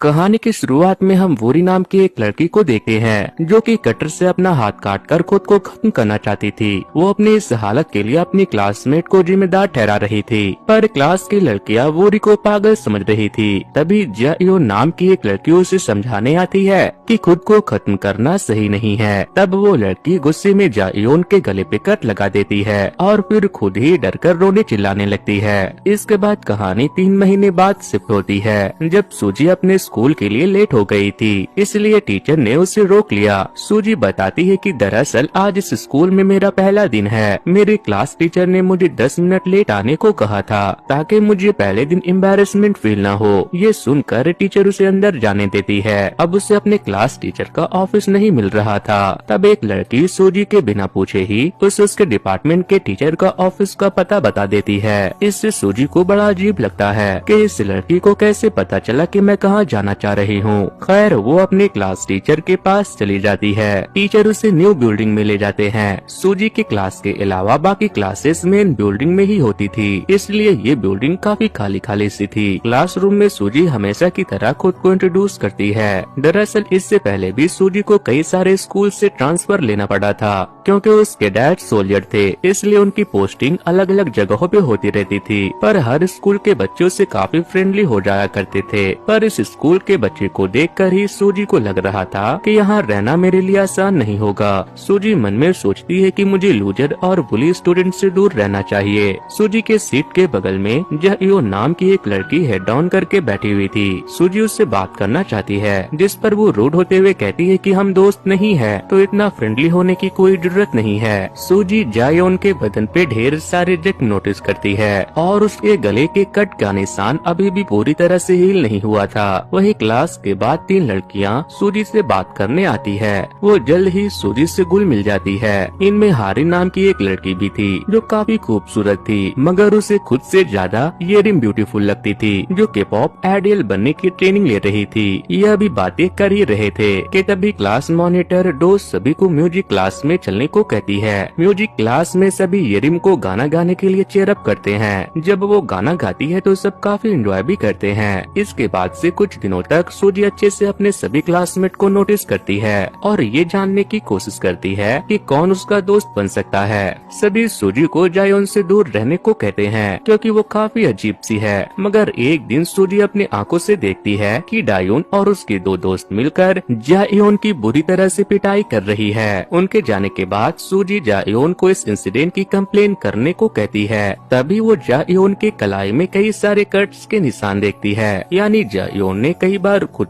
कहानी की शुरुआत में हम वोरी नाम की एक लड़की को देखते हैं जो कि कटर से अपना हाथ काटकर खुद को खत्म करना चाहती थी। वो अपनी इस हालत के लिए अपनी क्लासमेट को जिम्मेदार ठहरा रही थी, पर क्लास की लड़कियां वोरी को पागल समझ रही थी। तभी जायो नाम की एक लड़की उसे समझाने आती है कि खुद को खत्म करना सही नहीं है। तब वो लड़की गुस्से में जायोन के गले पे कट लगा देती है और फिर खुद ही डरकर रोने चिल्लाने लगती है। इसके बाद कहानी 3 महीने बाद शिफ्ट होती है, जब सूजी अपने स्कूल के लिए लेट हो गई थी, इसलिए टीचर ने उसे रोक लिया। सूजी बताती है कि दरअसल आज इस स्कूल में मेरा पहला दिन है। मेरे क्लास टीचर ने मुझे 10 मिनट लेट आने को कहा था ताकि मुझे पहले दिन एम्बैरेसमेंट फील न हो। ये सुनकर टीचर उसे अंदर जाने देती है। अब उसे अपने क्लास टीचर का ऑफिस नहीं मिल रहा था। तब एक लड़की सूजी के बिना पूछे ही उसके डिपार्टमेंट के टीचर का ऑफिस का पता बता देती है। इससे सूजी को बड़ा अजीब लगता है कि इस लड़की को कैसे पता चला कि मैं कहाँ जाना चाह रही हूँ। खैर वो अपने क्लास टीचर के पास चली जाती है। टीचर उसे न्यू बिल्डिंग में ले जाते हैं। सूजी की क्लास के अलावा बाकी क्लासेस मेन बिल्डिंग में ही होती थी, इसलिए ये बिल्डिंग काफी खाली खाली सी थी। क्लासरूम में सूजी हमेशा की तरह खुद को इंट्रोड्यूस करती है। दरअसल इससे पहले भी सूजी को कई सारे स्कूल से ट्रांसफर लेना पड़ा था, क्योंकि उसके डैड सोल्जर थे, इसलिए उनकी पोस्टिंग अलग अलग जगहों पे होती रहती थी। पर हर स्कूल के बच्चों से काफी फ्रेंडली हो जाया करते थे। पर इस स्कूल के बच्चे को देखकर ही सूजी को लग रहा था कि यहाँ रहना मेरे लिए आसान नहीं होगा। सूजी मन में सोचती है कि मुझे लूजर और बुली स्टूडेंट से दूर रहना चाहिए। सूजी के सीट के बगल में जहियो नाम की एक लड़की हेड डाउन करके बैठी हुई थी। सूजी उससे बात करना चाहती है, जिस पर वो रूड होते हुए कहती है कि हम दोस्त नहीं है तो इतना फ्रेंडली होने की कोई जरूरत नहीं है। सूजी जायोन के बदन पे ढेर सारे जख्म नोटिस करती है और उसके गले के कट का निशान अभी भी पूरी तरह से हील नहीं हुआ था। वही क्लास के बाद 3 लड़कियां सूजी से बात करने आती है। वो जल्द ही सूजी से घुल मिल जाती है। इनमें हारी नाम की एक लड़की भी थी जो काफी खूबसूरत थी, मगर उसे खुद से ज्यादा येरिम ब्यूटीफुल लगती थी, जो के पॉप आइडियल बनने की ट्रेनिंग ले रही थी। यह भी बातें कर ही रहे थे कि तभी क्लास मॉनिटर डोस सभी को म्यूजिक क्लास में चलने को कहती है। म्यूजिक क्लास में सभी येरिम को गाना गाने के लिए चेयर अप करते हैं। जब वो गाना गाती है तो सब काफी एंजॉय भी करते हैं। इसके बाद से कुछ दिनों तक सूजी अच्छे से अपने सभी क्लासमेट को नोटिस करती है और ये जानने की कोशिश करती है कि कौन उसका दोस्त बन सकता है। सभी सूजी को जायोन से दूर रहने को कहते हैं, क्योंकि वो काफी अजीब सी है। मगर एक दिन सूजी अपनी आंखों से देखती है कि डायोन और उसके 2 दोस्त मिलकर जायोन की बुरी तरह से पिटाई कर रही है। उनके जाने के बाद सूजी जायोन को इस इंसिडेंट की कंप्लेन करने को कहती है। तभी वो जायोन के कलाई में कई सारे कट्स के निशान देखती है, यानी जायोन ने कई बार खुद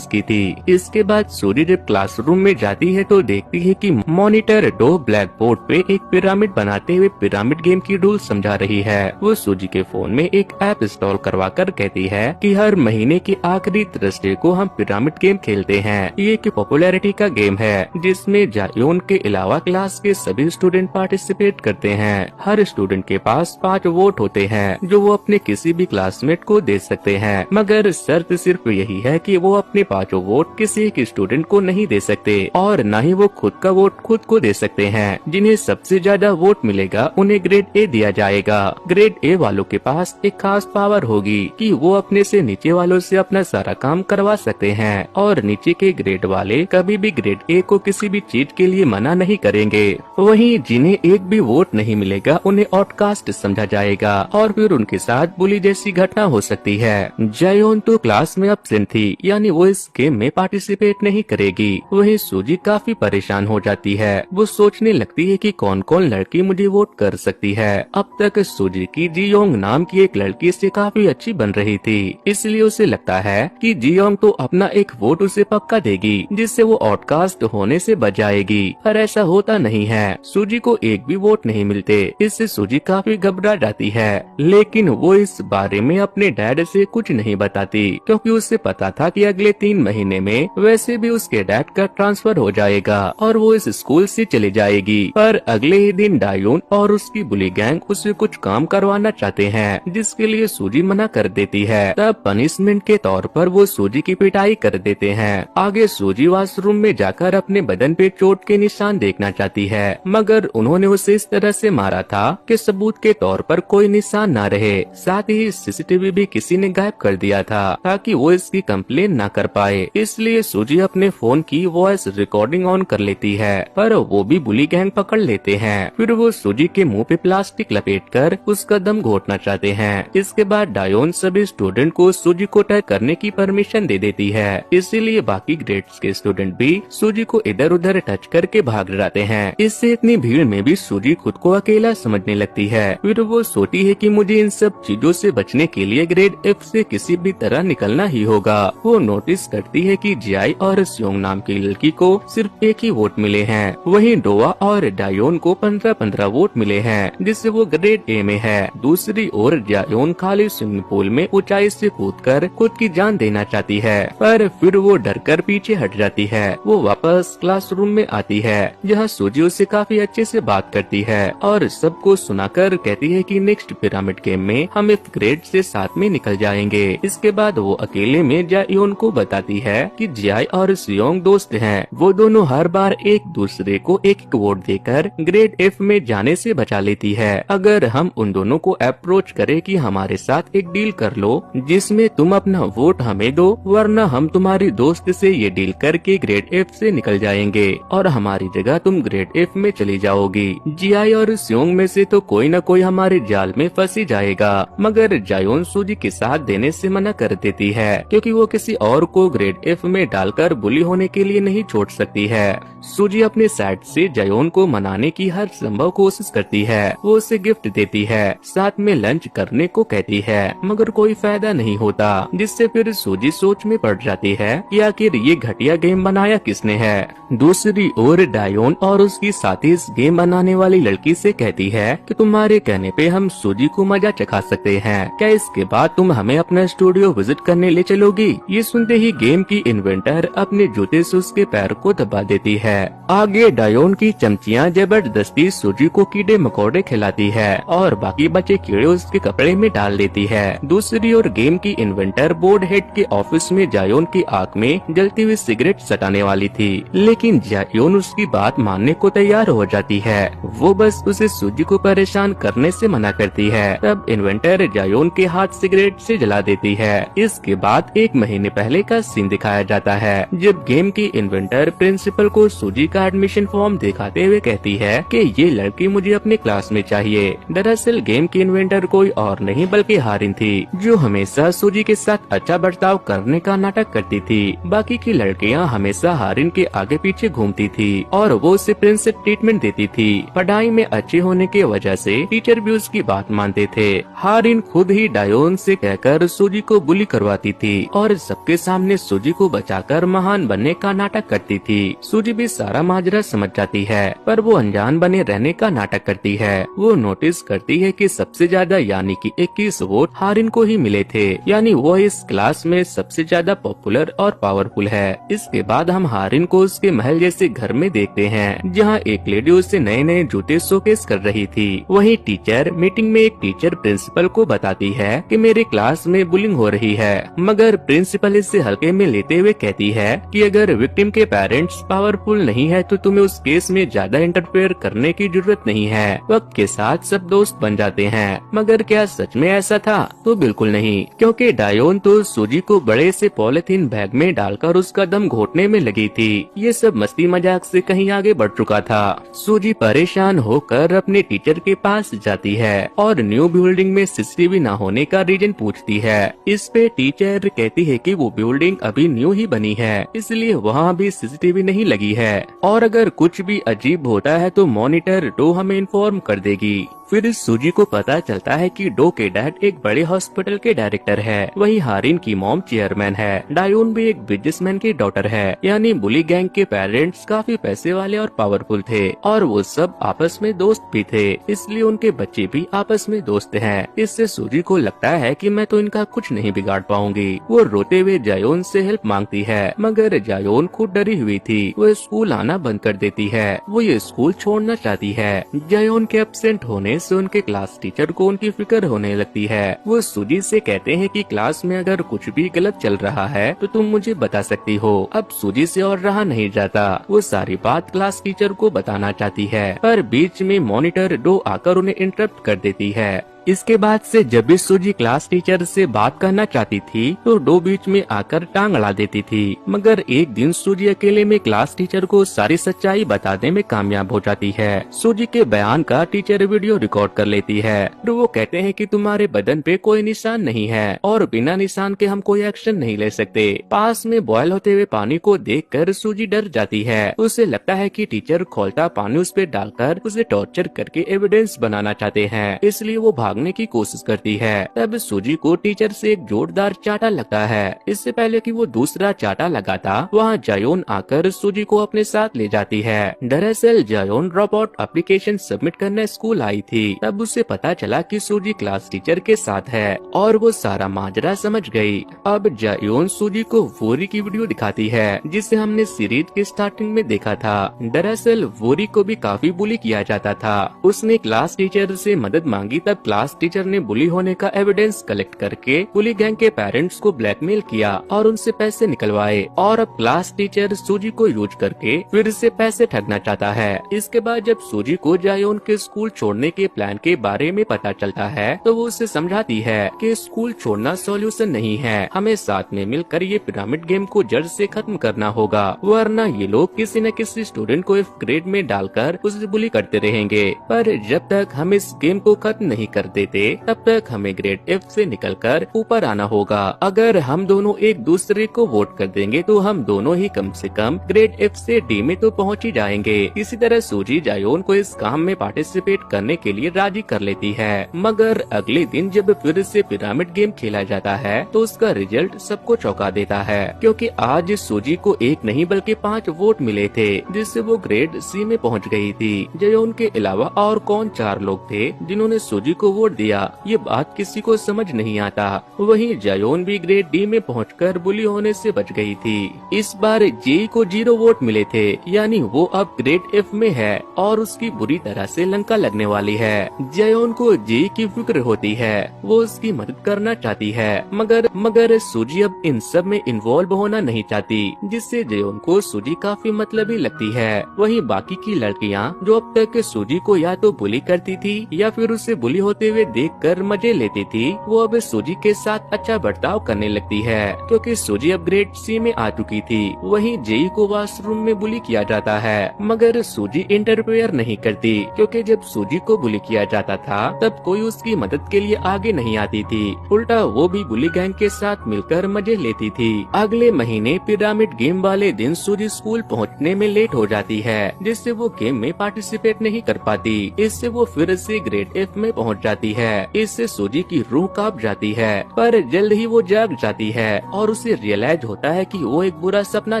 की थी। इसके बाद सूजी जब क्लासरूम में जाती है तो देखती है कि मॉनिटर डो ब्लैक बोर्ड पे एक पिरामिड बनाते हुए पिरामिड गेम की रूल समझा रही है। वो सूजी के फोन में एक ऐप इंस्टॉल करवाकर कहती है कि हर महीने की आखिरी थर्सडे को हम पिरामिड गेम खेलते हैं। ये एक पॉपुलैरिटी का गेम है जिसमें जायोन के अलावा क्लास के सभी स्टूडेंट पार्टिसिपेट करते हैं। हर स्टूडेंट के पास 5 वोट होते हैं जो वो अपने किसी भी क्लासमेट को दे सकते हैं, मगर शर्त सिर्फ यही है कि वो अपने 5 वोट किसी एक स्टूडेंट को नहीं दे सकते और न ही वो खुद का वोट खुद को दे सकते हैं। जिन्हें सबसे ज्यादा वोट मिलेगा उन्हें ग्रेड ए दिया जाएगा। ग्रेड ए वालों के पास एक खास पावर होगी कि वो अपने से नीचे वालों से अपना सारा काम करवा सकते हैं और नीचे के ग्रेड वाले कभी भी ग्रेड ए को किसी भी चीज के लिए मना नहीं करेंगे। वहीं जिन्हें एक भी वोट नहीं मिलेगा उन्हें आउटकास्ट समझा जाएगा और फिर उनके साथ बुली जैसी घटना हो सकती है। जायोन तो क्लास में एब्सेंट थी, यानी वो इस गेम में पार्टिसिपेट नहीं करेगी। वही सूजी काफी परेशान हो जाती है। वो सोचने लगती है कि कौन कौन लड़की मुझे वोट कर सकती है। अब तक सूजी की जियोंग नाम की एक लड़की से काफी अच्छी बन रही थी, इसलिए उसे लगता है कि जियोंग तो अपना एक वोट उसे पक्का देगी, जिससे वो आउटकास्ट होने से बच जाएगी। पर ऐसा होता नहीं है। सूजी को एक भी वोट नहीं मिलते। इससे सूजी काफी घबरा जाती है, लेकिन वो इस बारे में अपने डैड से कुछ नहीं बताती, क्योंकि उसे पता था कि अगले 3 महीने में वैसे भी उसके डैड का ट्रांसफर हो जाएगा और वो इस स्कूल से चली जाएगी। पर अगले ही दिन डायोन और उसकी बुली गैंग उसे कुछ काम करवाना चाहते हैं, जिसके लिए सूजी मना कर देती है। तब पनिशमेंट के तौर पर वो सूजी की पिटाई कर देते हैं। आगे सूजी वॉशरूम में जाकर अपने बदन पे चोट के निशान देखना चाहती है, मगर उन्होंने उसे इस तरह से मारा था कि सबूत के तौर पर कोई निशान न रहे। साथ ही सीसीटीवी भी किसी ने गायब कर दिया था ताकि वो इसकी कंप्लेन न कर पाए। इसलिए सूजी अपने फोन की वॉइस रिकॉर्डिंग ऑन कर लेती है, पर वो भी बुली गैंग पकड़ लेते हैं। फिर वो सूजी के मुंह पे प्लास्टिक लपेटकर उसका दम घोटना चाहते हैं। इसके बाद डायोन सभी स्टूडेंट को सूजी को टच करने की परमिशन दे देती है। इसीलिए बाकी ग्रेड्स के स्टूडेंट भी सूजी को इधर उधर टच करके भाग जाते हैं। इससे इतनी भीड़ में भी सूजी खुद को अकेला समझने लगती है। फिर वो सोचती है कि मुझे इन सब चीजों से बचने के लिए ग्रेड एफ से किसी भी तरह निकलना ही होगा। वो नोटिस करती है कि जियाई और स्योंग नाम की लड़की को सिर्फ एक ही वोट मिले हैं, वहीं डोआ और डायोन को 15-15 वोट मिले हैं, जिससे वो ग्रेड ए में है। दूसरी ओर जायोन खाली स्विमिंग पूल में ऊंचाई से कूदकर खुद की जान देना चाहती है, पर फिर वो डरकर पीछे हट जाती है। वो वापस क्लासरूम में आती है, जहाँ सूजी उससे काफी अच्छे से बात करती है और सबको सुनाकर कहती है कि नेक्स्ट पिरामिड गेम में हम इफ ग्रेड से साथ में निकल जाएंगे। इसके बाद वो अकेले में जायोन को बताती है कि जियाई और सियोंग दोस्त हैं। वो दोनों हर बार एक दूसरे को एक वोट देकर ग्रेड एफ में जाने से बचा लेती है। अगर हम उन दोनों को अप्रोच करें कि हमारे साथ एक डील कर लो जिसमें तुम अपना वोट हमें दो, वरना हम तुम्हारी दोस्त से ये डील करके ग्रेड एफ से निकल जाएंगे और हमारी जगह तुम ग्रेड एफ में चली जाओगी। जियाई और सियोंग में से तो कोई न कोई हमारे जाल में फंसी जाएगा, मगर जायोन सूजी के साथ देने से मना कर देती है, क्योंकि वो किसी और को ग्रेड एफ में डालकर बुली होने के लिए नहीं छोड़ सकती है। सूजी अपने साइड से जायोन को मनाने की हर संभव कोशिश करती है। वो उसे गिफ्ट देती है, साथ में लंच करने को कहती है, मगर कोई फायदा नहीं होता, जिससे फिर सूजी सोच में पड़ जाती है कि आखिर ये घटिया गेम बनाया किसने है। दूसरी ओर डायोन और उसकी साथी इस गेम बनाने वाली लड़की से कहती है कि तुम्हारे कहने पे हम सूजी को मजा चखा सकते हैं, क्या इसके बाद तुम हमें अपना स्टूडियो विजिट करने ले चलोगी। ये सुनते ही गेम की इन्वेंटर अपने जूते से उसके पैर को दबा देती है। आगे डायोन की चमचियां जबरदस्ती सूजी को कीड़े मकोड़े खिलाती है और बाकी बचे कीड़े उसके कपड़े में डाल देती है। दूसरी ओर गेम की इन्वेंटर बोर्ड हेड के ऑफिस में जायोन की आंख में जलती हुई सिगरेट सटाने वाली थी, लेकिन जायोन उसकी बात मानने को तैयार हो जाती है। वो बस उसे सूजी को परेशान करने से मना करती है। तब इन्वेंटर जायोन के हाथ सिगरेट से जला देती है। इसके बाद 1 महीने पहले का सीन दिखाया जाता है, जब गेम की इन्वेंटर प्रिंसिपल को सूजी का एडमिशन फॉर्म दिखाते हुए कहती है कि ये लड़की मुझे अपने क्लास में चाहिए। दरअसल गेम की इन्वेंटर कोई और नहीं बल्कि हारिन थी, जो हमेशा सूजी के साथ अच्छा बर्ताव करने का नाटक करती थी। बाकी की लड़कियां हमेशा हारिन के आगे पीछे घूमती थी और वो उसे प्रिंसिप ट्रीटमेंट देती थी। पढ़ाई में अच्छे होने की वजह से टीचर भी उसकी बात मानते थे। हारिन खुद ही डायोन से कहकर सूजी को बुली करवाती थी और सबके सामने सूजी को बचाकर महान बनने का नाटक करती थी। सूजी भी सारा माजरा समझ जाती है, पर वो अनजान बने रहने का नाटक करती है। वो नोटिस करती है कि सबसे ज्यादा यानी कि 21 वोट हारिन को ही मिले थे, यानी वो इस क्लास में सबसे ज्यादा पॉपुलर और पावरफुल है। इसके बाद हम हारिन को उसके महल जैसे घर में देखते हैं, जहाँ एक लेडी उससे नए नए जूते शोकेस कर रही थी। वहीं टीचर मीटिंग में एक टीचर प्रिंसिपल को बताती है कि मेरे क्लास में बुलिंग हो रही है, मगर प्रिंसिपल इसे हल्के में लेते हुए कहती है कि अगर विक्टिम के पेरेंट्स पावरफुल नहीं है तो तुम्हें उस केस में ज्यादा इंटरफेयर करने की जरूरत नहीं है। वक्त के साथ सब दोस्त बन जाते हैं, मगर क्या सच में ऐसा था? तो बिल्कुल नहीं, क्योंकि डायोन तो सूजी को बड़े से पॉलिथीन बैग में डालकर उसका दम घोटने में लगी थी। ये सब मस्ती मजाक से कहीं आगे बढ़ चुका था। सूजी परेशान होकर अपने टीचर के पास जाती है और न्यू बिल्डिंग में सीसीटीवी न होने का रीजन पूछती है। इस पे टीचर कहती है कि वो बिल्डिंग अभी न्यू ही बनी है, इसलिए वहाँ भी सीसीटीवी नहीं लगी है, और अगर कुछ भी अजीब होता है तो मॉनिटर तो हमें इन्फॉर्म कर देगी। फिर सूजी को पता चलता है कि डो के डैड एक बड़े हॉस्पिटल के डायरेक्टर है, वही हारिन की मॉम चेयरमैन है। डायोन भी एक बिजनेसमैन की डॉटर है, यानी बुली गैंग के पेरेंट्स काफी पैसे वाले और पावरफुल थे और वो सब आपस में दोस्त भी थे, इसलिए उनके बच्चे भी आपस में दोस्त हैं। इससे सूजी को लगता है कि मैं तो इनका कुछ नहीं बिगाड़ पाऊंगी। वो रोते हुए जायोन से हेल्प मांगती है, मगर जायोन खुद डरी हुई थी। वो स्कूल आना बंद कर देती है, वो ये स्कूल छोड़ना चाहती है। जायोन के एब्सेंट होने से उनके क्लास टीचर को उनकी फिक्र होने लगती है। वो सूजी से कहते हैं कि क्लास में अगर कुछ भी गलत चल रहा है तो तुम मुझे बता सकती हो। अब सूजी से और रहा नहीं जाता, वो सारी बात क्लास टीचर को बताना चाहती है, पर बीच में मॉनिटर डो आकर उन्हें इंटरप्ट कर देती है। इसके बाद से जब भी सूजी क्लास टीचर से बात करना चाहती थी तो डो बीच में आकर टांग अड़ा देती थी। मगर एक दिन सूजी अकेले में क्लास टीचर को सारी सच्चाई बताने में कामयाब हो जाती है। सूजी के बयान का टीचर वीडियो रिकॉर्ड कर लेती है। तो वो कहते हैं कि तुम्हारे बदन पे कोई निशान नहीं है और बिना निशान के हम कोई एक्शन नहीं ले सकते। पास में बॉयल होते हुए पानी को देखकर सूजी डर जाती है। उसे लगता है कि टीचर खौलता पानी उस पे डालकर उसे टॉर्चर करके एविडेंस बनाना चाहते हैं, इसलिए वो भागने की कोशिश करती है। तब सूजी को टीचर से एक जोरदार चाटा लगता है। इससे पहले कि वो दूसरा चाटा लगाता, वहाँ जायोन आकर सूजी को अपने साथ ले जाती है। दरअसल जायोन ड्रॉप आउट एप्लीकेशन सबमिट करने स्कूल आई थी। तब उसे पता चला कि सूजी क्लास टीचर के साथ है और वो सारा माजरा समझ गई। अब जायोन सूजी को वोरी की वीडियो दिखाती है, जिसे हमने सीरीज के स्टार्टिंग में देखा था। दरअसल वोरी को भी काफी बुली किया जाता था। उसने क्लास टीचर से मदद मांगी, तब क्लास टीचर ने बुली होने का एविडेंस कलेक्ट करके बुली गैंग के पेरेंट्स को ब्लैकमेल किया और उनसे पैसे निकलवाए। और अब क्लास टीचर सूजी को यूज करके फिर से पैसे ठगना चाहता है। इसके बाद जब सूजी को जायोन के स्कूल छोड़ने के प्लान के बारे में पता चलता है तो वो उसे समझाती है कि स्कूल छोड़ना सॉल्यूशन नहीं है, हमें साथ में मिलकर ये पिरामिड गेम को जड़ से खत्म करना होगा, वरना ये लोग किसी न किसी स्टूडेंट को एफ ग्रेड में डालकर उसे बुली करते रहेंगे। पर जब तक हम इस गेम को खत्म नहीं कर देते तब तक हमें ग्रेड एफ से निकलकर ऊपर आना होगा। अगर हम दोनों एक दूसरे को वोट कर देंगे तो हम दोनों ही कम से कम ग्रेड एफ से डी में तो पहुंच ही जाएंगे। इसी तरह सूजी जायोन को इस काम में पार्टिसिपेट करने के लिए राजी कर लेती है। मगर अगले दिन जब फिर से पिरामिड गेम खेला जाता है तो उसका रिजल्ट सबको चौंका देता है, क्योंकि आज सूजी को एक नहीं बल्कि 5 वोट मिले थे, जिससे वो ग्रेड सी में पहुंच गई थी। जायोन के अलावा और कौन 4 लोग थे जिन्होंने सूजी को वोट दिया, ये बात किसी को समझ नहीं आता। वहीं जायोन भी ग्रेड डी में पहुंचकर बुली होने से बच गई थी। इस बार जेई को 0 वोट मिले थे, यानी वो अब ग्रेड एफ में है और उसकी बुरी तरह से लंका लगने वाली है। जायोन को जेई की फिक्र होती है, वो उसकी मदद करना चाहती है, मगर सूजी अब इन सब में इन्वॉल्व होना नहीं चाहती, जिससे जायोन को सूजी काफी मतलबी लगती है। वहीं बाकी की लड़कियां जो अब तक सूजी को या तो बुली करती थी या फिर उसे बुली होते हुए देखकर मजे लेती थी, वो अब सूजी के साथ अच्छा बर्ताव करने लगती है, क्योंकि सूजी अब ग्रेड सी में आ चुकी थी। वहीं जेई को वॉशरूम में बुली किया जाता है, मगर सूजी इंटरफेयर नहीं करती, क्योंकि जब सूजी को बुली किया जाता था तब कोई उसकी मदद के लिए आगे नहीं आती थी। उल्टा वो भी बुली गैंग के साथ मिलकर मजे लेती थी। अगले महीने पिरामिड गेम वाले दिन सूजी स्कूल पहुंचने में लेट हो जाती है, जिससे वो गेम में पार्टिसिपेट नहीं कर पाती। इससे वो फिर से ग्रेड एफ में पहुंच जाती है। इससे सूजी की रूह कांप जाती है, पर जल्द ही वो जाग जाती है और उसे रियलाइज होता है कि वो एक बुरा सपना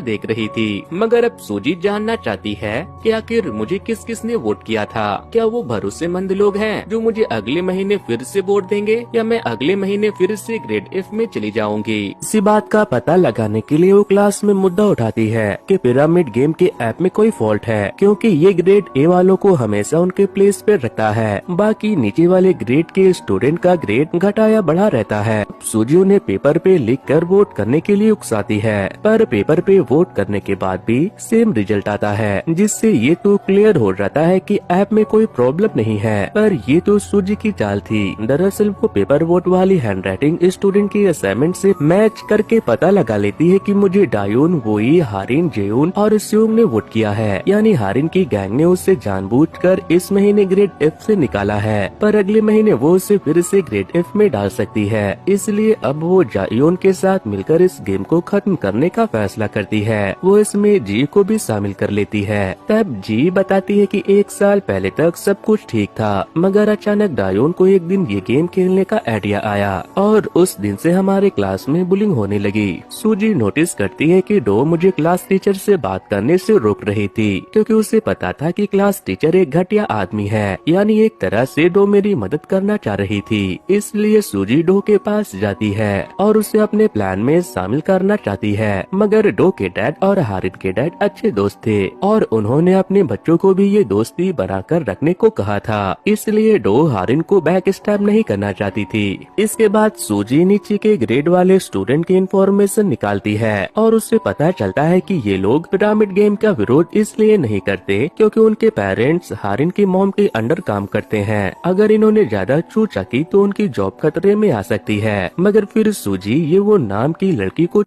देख रही थी। मगर अब सूजी जानना चाहती है कि आखिर मुझे किस किस ने वोट किया था। क्या वो भरोसेमंद लोग हैं जो मुझे अगले महीने फिर से वोट देंगे, या मैं अगले महीने फिर से ग्रेड एफ में चली जाऊंगी। इसी बात का पता लगाने के लिए वो क्लास में मुद्दा उठाती है कि पिरामिड गेम के ऐप में कोई फॉल्ट है, क्योंकि ये ग्रेड ए वालों को हमेशा उनके प्लेस पे रखता है, बाकी नीचे वाले ग्रेड के स्टूडेंट का ग्रेड घटा या बढ़ा रहता है। सूजी उन्हें पेपर पे लिख कर वोट करने के लिए उकसाती है, पर पेपर पे वोट करने के बाद भी सेम रिजल्ट आता है, जिससे ये तो क्लियर हो जाता है कि ऐप में कोई प्रॉब्लम नहीं है। पर ये तो सूजी की चाल थी। दरअसल वो पेपर वोट वाली हैंडराइटिंग स्टूडेंट की असाइनमेंट से मैच करके पता लगा लेती है कि मुझे डायोन, वोई, हारिन, जेयून और स्यूंग ने वोट किया है, यानी हारिन की गैंग ने उससे जानबूझकर इस महीने ग्रेड एफ से निकाला है। पर अगले महीने लेकिन वो उसे फिर से ग्रेड एफ में डाल सकती है। इसलिए अब वो जायोन के साथ मिलकर इस गेम को खत्म करने का फैसला करती है। वो इसमें जी को भी शामिल कर लेती है। तब जी बताती है कि 1 साल पहले तक सब कुछ ठीक था, मगर अचानक डायोन को एक दिन ये गेम खेलने का आइडिया आया और उस दिन से हमारे क्लास में बुलिंग होने लगी। सूजी नोटिस करती है कि डो मुझे क्लास टीचर से बात करने से रोक रही थी, क्योंकि उसे पता था कि क्लास टीचर एक घटिया आदमी है। यानी एक तरह से डो मेरी मदद करना चाह रही थी। इसलिए सूजी डो के पास जाती है और उसे अपने प्लान में शामिल करना चाहती है। मगर डो के डैड और हारिन के डैड अच्छे दोस्त थे और उन्होंने अपने बच्चों को भी ये दोस्ती बनाकर रखने को कहा था। इसलिए डो हारिन को बैक स्टैब नहीं करना चाहती थी। इसके बाद सूजी नीचे के ग्रेड वाले स्टूडेंट की इंफॉर्मेशन निकालती है और उससे पता चलता है कि ये लोग पिरामिड गेम का विरोध इसलिए नहीं करते क्योंकि उनके पेरेंट्स हारिन की मॉम के अंडर काम करते हैं। अगर इन्होंने ज्यादा चूचा की तो उनकी जॉब खतरे में आ सकती है। मगर फिर सूजी ये वो नाम की लड़की को